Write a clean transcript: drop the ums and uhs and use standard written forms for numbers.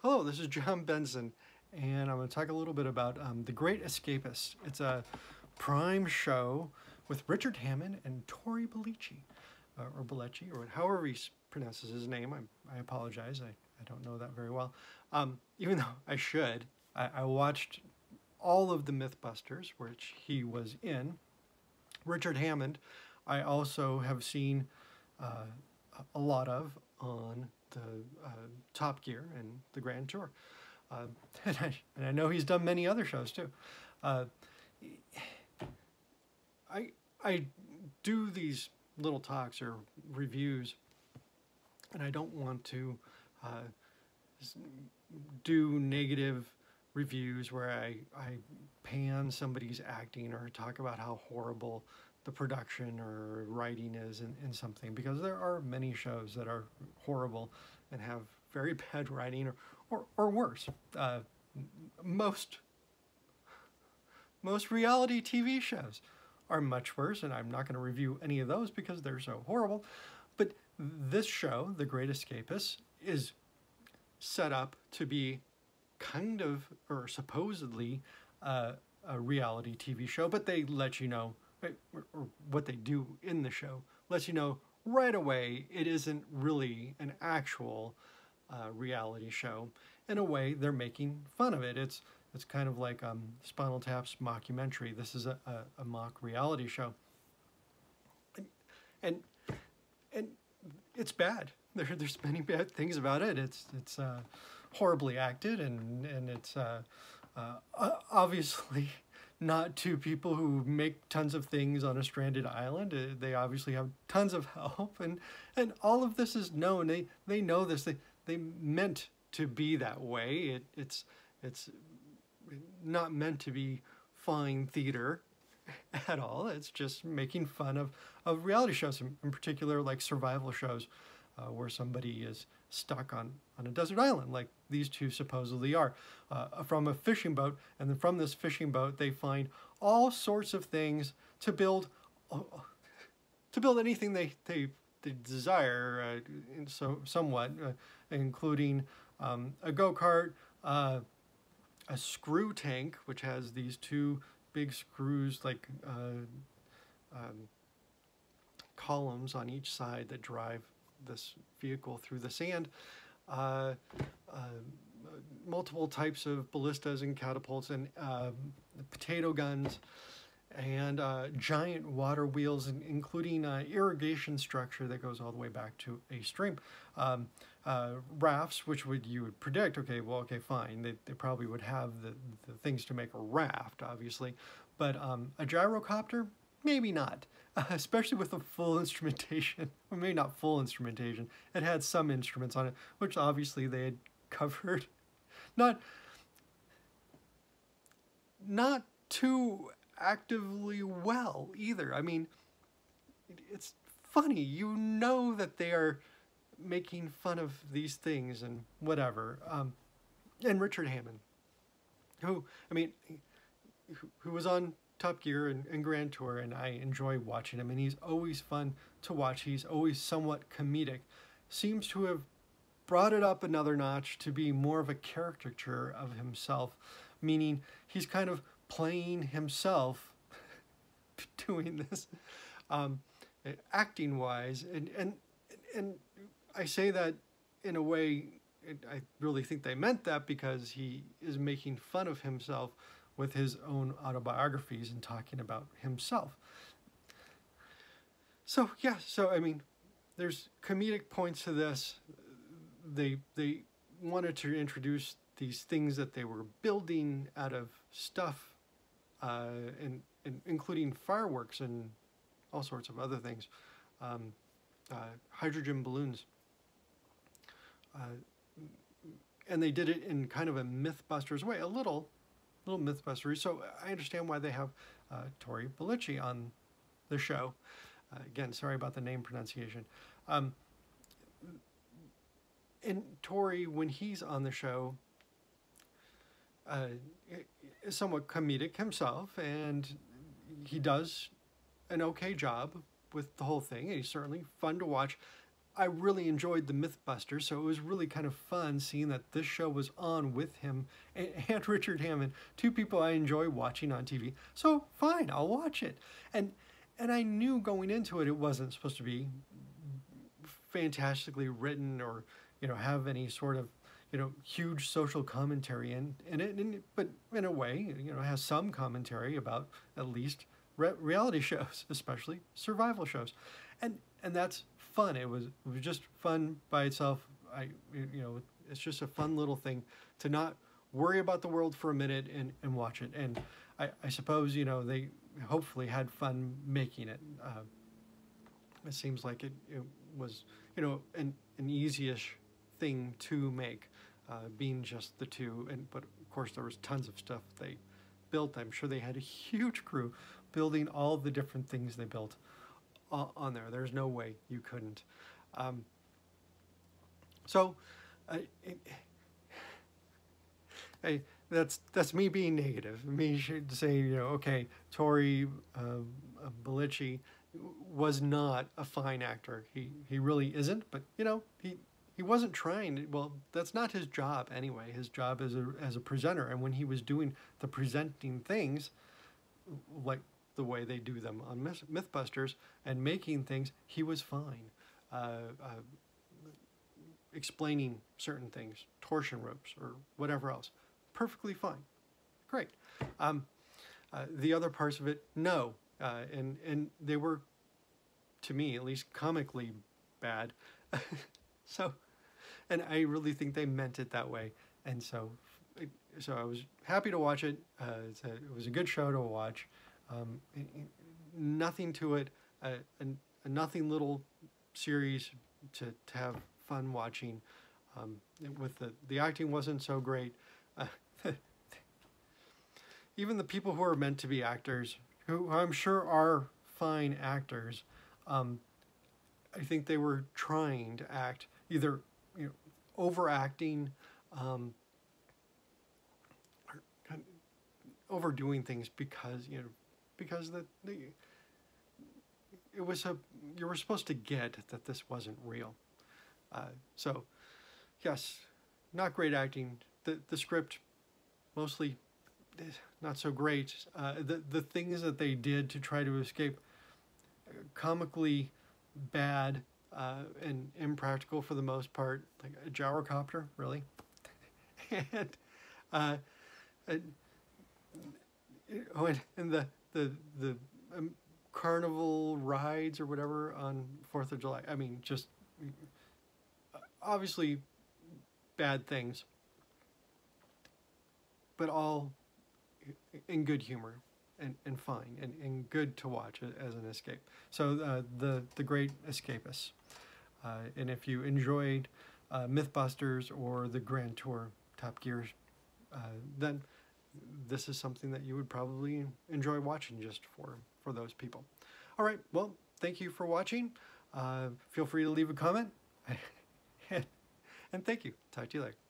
Hello, this is John Benson, and I'm going to talk a little bit about The Great Escapists. It's a prime show with Richard Hammond and Tori Belleci, or Belleci, or however he pronounces his name. I apologize, I don't know that very well. Even though I should. I watched all of the Mythbusters, which he was in. Richard Hammond, I also have seen a lot of on the Top Gear and the Grand Tour. And I know he's done many other shows too. I do these little talks or reviews, and I don't want to do negative reviews where I pan somebody's acting or talk about how horrible the production or writing is in something, because there are many shows that are horrible and have very bad writing or worse. Most reality TV shows are much worse, and I'm not going to review any of those because they're so horrible. But this show, The Great Escapists, is set up to be kind of, or supposedly, a reality TV show, but they let you know, or what they do in the show lets you know right away it isn't really an actual reality show. In a way, they're making fun of it. It's kind of like Spinal Tap's mockumentary. This is a mock reality show, and it's bad. There's many bad things about it. It's horribly acted, and it's obviously not two people who make tons of things on a stranded island. They obviously have tons of help, and all of this is known. They know this. They meant to be that way. It's not meant to be fine theater at all. It's just making fun of reality shows, in particular like survival shows, where somebody is stuck on a desert island, like these two supposedly are, from a fishing boat, and then from this fishing boat they find all sorts of things to build anything they desire, somewhat, including a go-kart, a screw tank, which has these two big screws, like columns on each side that drive this vehicle through the sand, multiple types of ballistas and catapults, and potato guns, and giant water wheels, including irrigation structure that goes all the way back to a stream. Rafts, which you would predict, okay, fine, they probably would have the things to make a raft, obviously, but a gyrocopter, maybe not, especially with the full instrumentation, or maybe not full instrumentation. It had some instruments on it, which obviously they had covered, not too actively well either. I mean, it's funny, you know that they are making fun of these things and whatever. And Richard Hammond, who was on Top Gear and Grand Tour, and I enjoy watching him, and he's always fun to watch. He's always somewhat comedic. Seems to have brought it up another notch to be more of a caricature of himself, meaning he's kind of playing himself doing this, acting wise, and I say that in a way, I really think they meant that, because he is making fun of himself with his own autobiographies and talking about himself. So yeah, I mean, there's comedic points to this. They wanted to introduce these things that they were building out of stuff, and including fireworks and all sorts of other things, hydrogen balloons. And they did it in kind of a Mythbusters way, a little Mythbustery. So I understand why they have Tori Belleci on the show. Again, sorry about the name pronunciation. And Tori, when he's on the show, is somewhat comedic himself, and he does an okay job with the whole thing. And he's certainly fun to watch. I really enjoyed the Mythbusters, so it was really kind of fun seeing that this show was on with him and Richard Hammond, two people I enjoy watching on TV. So fine, I'll watch it. And I knew going into it, it wasn't supposed to be fantastically written or have any sort of huge social commentary in it, but in a way it has some commentary about at least reality shows, especially survival shows, and that's fun. It was just fun by itself. It's just a fun little thing to not worry about the world for a minute and watch it. And I suppose they hopefully had fun making it. It seems like it was an easy-ish thing to make, being just the two. But of course there was tons of stuff they built. I'm sure they had a huge crew building all the different things they built on there. There's no way you couldn't. Hey, that's me being negative. Me should say, okay, Tori Bellucci was not a fine actor. He really isn't. But he wasn't trying. Well, that's not his job anyway. His job as a presenter. And when he was doing the presenting things, like the way they do them on Mythbusters and making things, he was fine. Explaining certain things, torsion ropes or whatever else, perfectly fine. Great. The other parts of it, no. And they were, to me at least, comically bad. So, and I really think they meant it that way. And so I was happy to watch it. It was a good show to watch. Nothing to it, a nothing little series to have fun watching. With the acting wasn't so great. Even the people who are meant to be actors, who I'm sure are fine actors, I think they were trying to act, either overacting, or kind of overdoing things because it was you were supposed to get that this wasn't real. So yes, not great acting. The script mostly not so great. The things that they did to try to escape, comically bad and impractical for the most part, like a gyrocopter, really. And the carnival rides or whatever on 4th of July. I mean, just obviously bad things, but all in good humor and fine and good to watch as an escape. So the Great Escapists. And if you enjoyed Mythbusters or the Grand Tour Top Gear, then this is something that you would probably enjoy watching just for those people. All right, well, thank you for watching. Feel free to leave a comment. And thank you. Talk to you later.